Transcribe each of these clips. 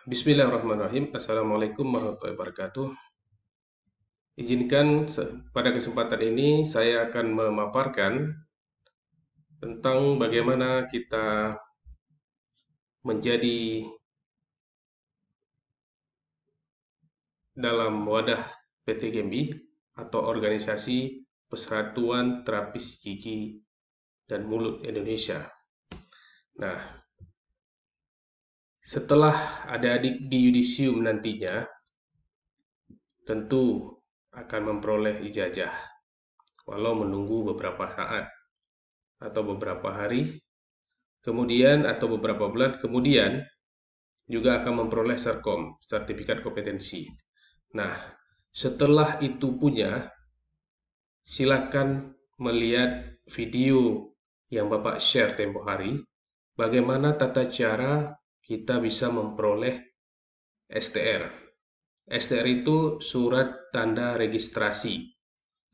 Bismillahirrahmanirrahim. Assalamualaikum warahmatullahi wabarakatuh. Izinkan pada kesempatan ini saya akan memaparkan tentang bagaimana kita menjadi dalam wadah PT GMI atau Organisasi Persatuan Terapis Gigi dan Mulut Indonesia. Nah, setelah adik-adik di yudisium nantinya, tentu akan memperoleh ijazah, walau menunggu beberapa saat atau beberapa hari kemudian atau beberapa bulan kemudian juga akan memperoleh Serkom, sertifikat kompetensi. Nah, setelah itu punya, silakan melihat video yang Bapak share tempo hari, bagaimana tata cara kita bisa memperoleh STR. STR itu surat tanda registrasi.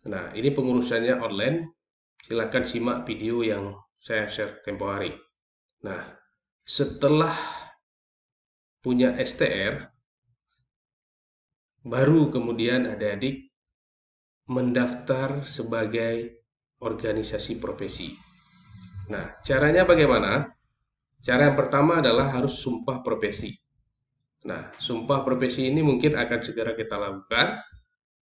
Nah, ini pengurusannya online. Silakan simak video yang saya share tempo hari. Nah, setelah punya STR, baru kemudian adik-adik mendaftar sebagai organisasi profesi. Nah, caranya bagaimana? Cara yang pertama adalah harus sumpah profesi. Nah, sumpah profesi ini mungkin akan segera kita lakukan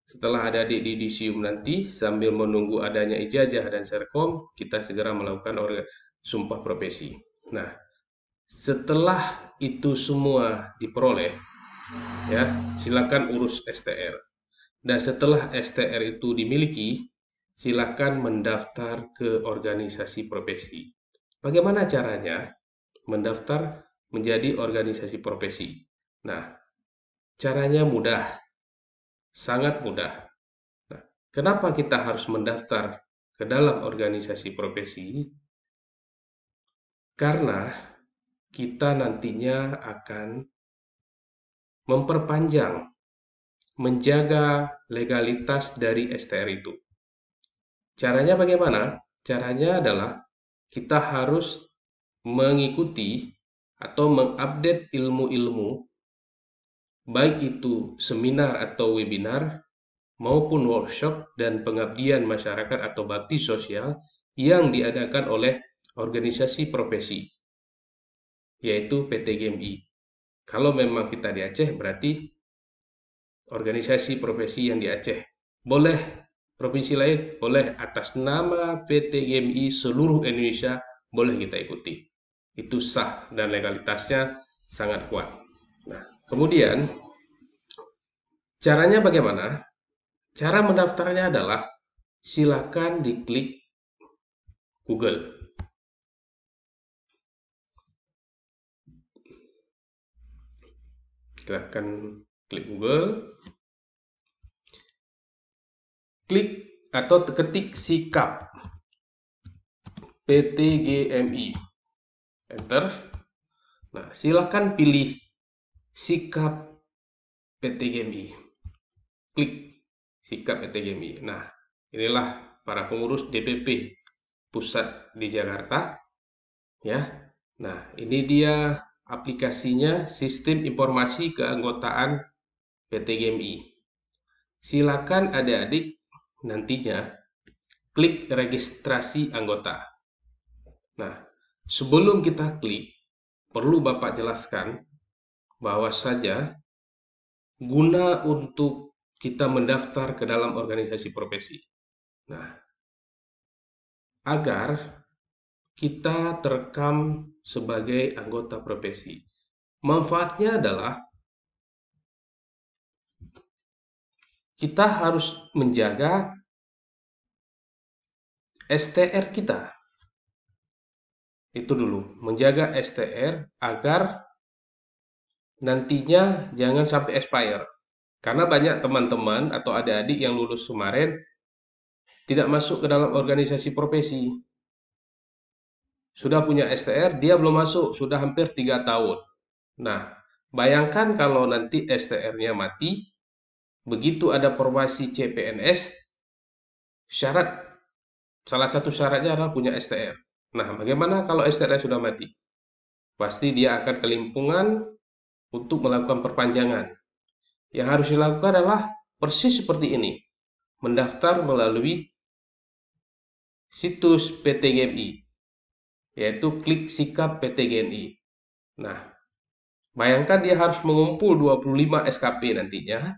setelah adik-adik di yudisium nanti, sambil menunggu adanya ijazah dan serkom, kita segera melakukan sumpah profesi. Nah, setelah itu semua diperoleh, ya, silakan urus STR. Dan setelah STR itu dimiliki, silakan mendaftar ke organisasi profesi. Bagaimana caranya mendaftar menjadi organisasi profesi? Nah, caranya mudah, sangat mudah. Nah, kenapa kita harus mendaftar ke dalam organisasi profesi? Karena kita nantinya akan memperpanjang, menjaga legalitas dari STR itu. Caranya bagaimana? Caranya adalah kita harus mengikuti atau mengupdate ilmu-ilmu, baik itu seminar atau webinar, maupun workshop dan pengabdian masyarakat atau bakti sosial yang diadakan oleh organisasi profesi, yaitu PT GMI. Kalau memang kita di Aceh, berarti organisasi profesi yang di Aceh. Boleh provinsi lain, boleh atas nama PT GMI seluruh Indonesia, boleh kita ikuti. Itu sah dan legalitasnya sangat kuat. Nah, kemudian caranya bagaimana? Cara mendaftarnya adalah silakan diklik Google. Silakan klik Google. Klik atau ketik sikap PT GMI. Enter. Nah, silakan pilih sikap PT GMI. Klik sikap PT GMI. Nah, inilah para pengurus DPP pusat di Jakarta, ya. Nah, ini dia aplikasinya, sistem informasi keanggotaan PT GMI. Silakan adik-adik nantinya klik registrasi anggota. Nah, sebelum kita klik, perlu Bapak jelaskan bahwa saja guna untuk kita mendaftar ke dalam organisasi profesi. Nah, agar kita terekam sebagai anggota profesi. Manfaatnya adalah kita harus menjaga STR kita. Itu dulu, menjaga STR agar nantinya jangan sampai expire. Karena banyak teman-teman atau adik-adik yang lulus kemarin tidak masuk ke dalam organisasi profesi. Sudah punya STR, dia belum masuk, sudah hampir 3 tahun. Nah, bayangkan kalau nanti STR-nya mati, begitu ada formasi CPNS, salah satu syaratnya adalah punya STR. Nah, bagaimana kalau STR sudah mati? Pasti dia akan kelimpungan untuk melakukan perpanjangan. Yang harus dilakukan adalah persis seperti ini. Mendaftar melalui situs PT GMI, yaitu klik sikap PT GMI. Nah, bayangkan dia harus mengumpul 25 SKP nantinya.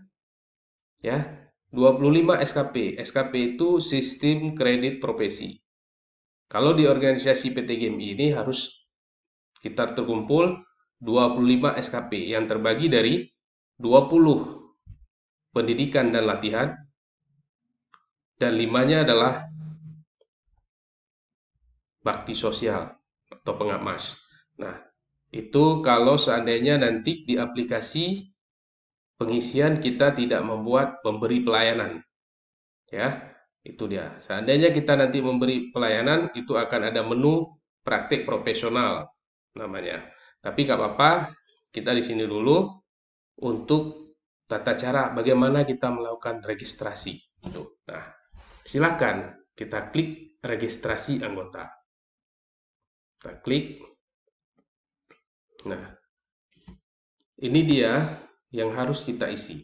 Ya, 25 SKP. SKP itu sistem kredit profesi. Kalau di organisasi PT GMI ini harus kita terkumpul 25 SKP yang terbagi dari 20 pendidikan dan latihan, dan 5-nya adalah bakti sosial atau pengamas. Nah, itu kalau seandainya nanti di aplikasi pengisian kita tidak membuat pemberi pelayanan. Ya, itu dia. Seandainya kita nanti memberi pelayanan, itu akan ada menu praktik profesional namanya. Tapi nggak apa-apa, kita di sini dulu untuk tata cara bagaimana kita melakukan registrasi. Nah, silakan kita klik registrasi anggota. Kita klik. Nah, ini dia yang harus kita isi.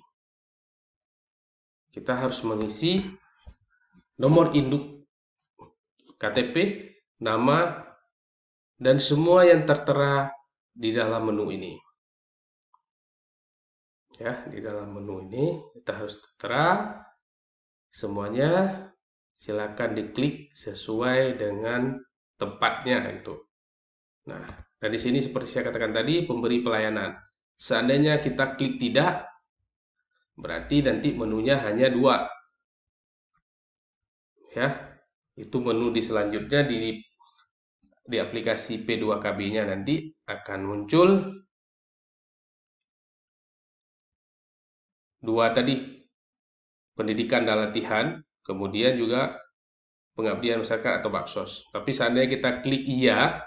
Kita harus mengisi nomor induk KTP, nama, dan semua yang tertera di dalam menu ini. Ya, di dalam menu ini kita harus tertera semuanya. Silakan diklik sesuai dengan tempatnya itu. Nah, dan di sini seperti saya katakan tadi, pemberi pelayanan. Seandainya kita klik tidak, berarti nanti menunya hanya 2. Ya, itu menu di selanjutnya di aplikasi P2KB-nya nanti akan muncul 2 tadi, pendidikan dan latihan, kemudian juga pengabdian masyarakat atau baksos. Tapi seandainya kita klik iya,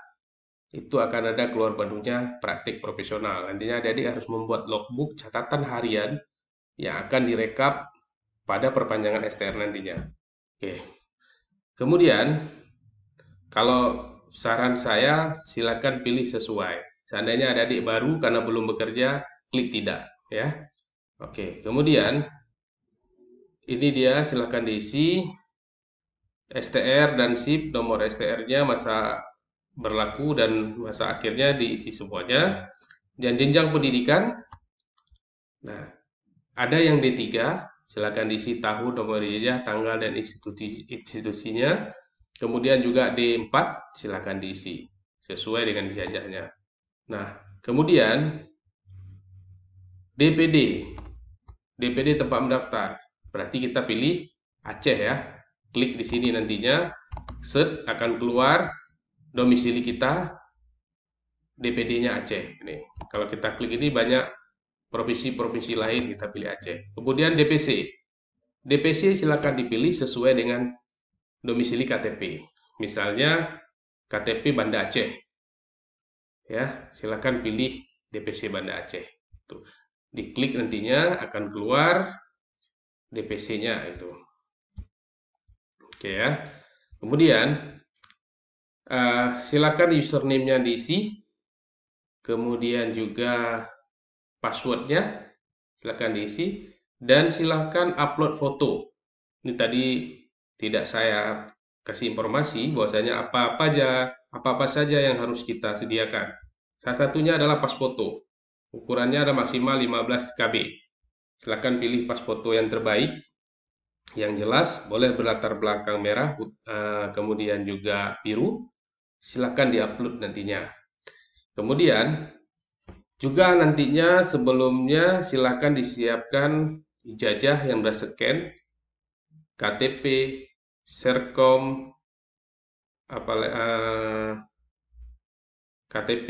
itu akan ada keluar menunya praktik profesional. Nantinya adik-adik harus membuat logbook catatan harian yang akan direkap pada perpanjangan STR nantinya. Oke. Kemudian, kalau saran saya, silakan pilih sesuai. Seandainya adik-adik baru karena belum bekerja, klik tidak. Ya. Oke. Kemudian, ini dia, silakan diisi STR dan SIP, nomor STR-nya, masa berlaku dan masa akhirnya diisi semuanya. Dan jenjang pendidikan, nah, ada yang D3, silakan diisi tahun, nomor ijazah, tanggal, dan institusinya. Kemudian juga D4, silakan diisi sesuai dengan ijazahnya. Nah, kemudian DPD tempat mendaftar. Berarti kita pilih Aceh ya. Klik di sini nantinya, set akan keluar domisili kita, DPD-nya Aceh. Ini, kalau kita klik ini banyak provinsi-provinsi lain, kita pilih Aceh. Kemudian DPC. DPC silakan dipilih sesuai dengan domisili KTP. Misalnya KTP Banda Aceh. Ya, silakan pilih DPC Banda Aceh. Tuh. Diklik nantinya akan keluar DPC-nya itu. Oke ya. Kemudian silakan username-nya diisi. Kemudian juga password-nya silakan diisi, dan silakan upload foto. Ini tadi tidak saya kasih informasi bahwasanya apa-apa saja yang harus kita sediakan. Salah satunya adalah pas foto. Ukurannya ada maksimal 15 KB. Silakan pilih pas foto yang terbaik, yang jelas, boleh berlatar belakang merah, kemudian juga biru. Silakan diupload nantinya. Kemudian juga nantinya sebelumnya silakan disiapkan ijazah yang sudah scan, KTP, Serkom, KTP,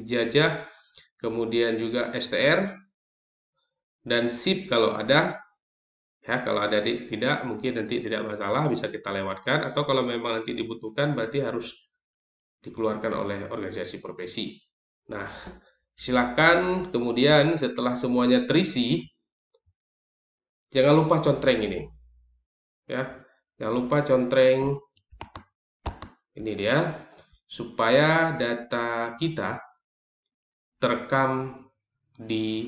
ijazah, kemudian juga STR dan SIP kalau ada. Ya, kalau ada tidak, mungkin nanti tidak masalah, bisa kita lewatkan. Atau kalau memang nanti dibutuhkan, berarti harus dikeluarkan oleh organisasi profesi. Nah, silakan kemudian setelah semuanya terisi, jangan lupa contreng ini. Ya, jangan lupa contreng ini dia, supaya data kita terekam di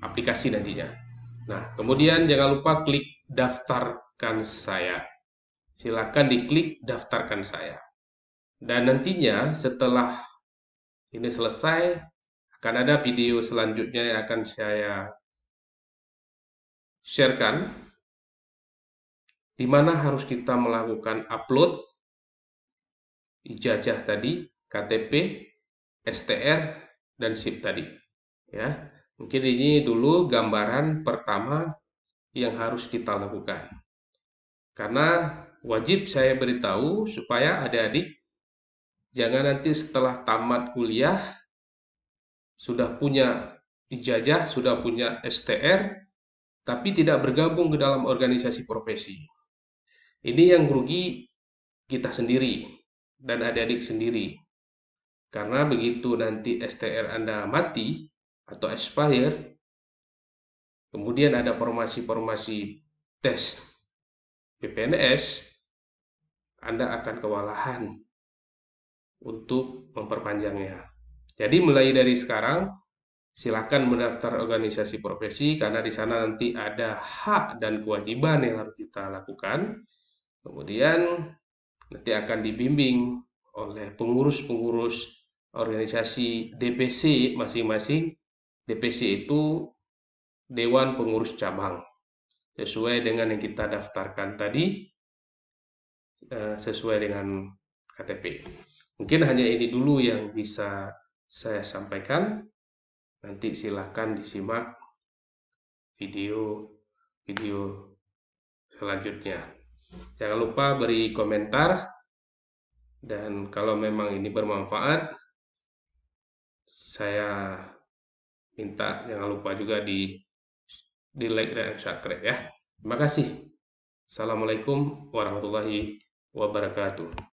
aplikasi nantinya. Nah, kemudian jangan lupa klik daftarkan saya. Silakan diklik daftarkan saya. Dan nantinya setelah ini selesai, akan ada video selanjutnya yang akan saya sharekan, di mana harus kita melakukan upload ijazah tadi, KTP, STR, dan SIP tadi. Ya, mungkin ini dulu gambaran pertama yang harus kita lakukan. Karena wajib saya beritahu supaya adik-adik jangan nanti setelah tamat kuliah sudah punya ijazah, sudah punya STR, tapi tidak bergabung ke dalam organisasi profesi. Ini yang rugi kita sendiri dan adik-adik sendiri. Karena begitu nanti STR Anda mati atau expire, kemudian ada formasi-formasi tes PPNS, Anda akan kewalahan untuk memperpanjangnya. Jadi mulai dari sekarang, silakan mendaftar organisasi profesi karena di sana nanti ada hak dan kewajiban yang harus kita lakukan. Kemudian nanti akan dibimbing oleh pengurus-pengurus organisasi DPC masing-masing. DPC itu Dewan Pengurus Cabang. Sesuai dengan yang kita daftarkan tadi, sesuai dengan KTP. Mungkin hanya ini dulu yang bisa saya sampaikan. Nanti silahkan disimak video selanjutnya. Jangan lupa beri komentar, dan kalau memang ini bermanfaat, saya minta jangan lupa juga di like dan subscribe ya. Terima kasih. Assalamualaikum warahmatullahi wabarakatuh.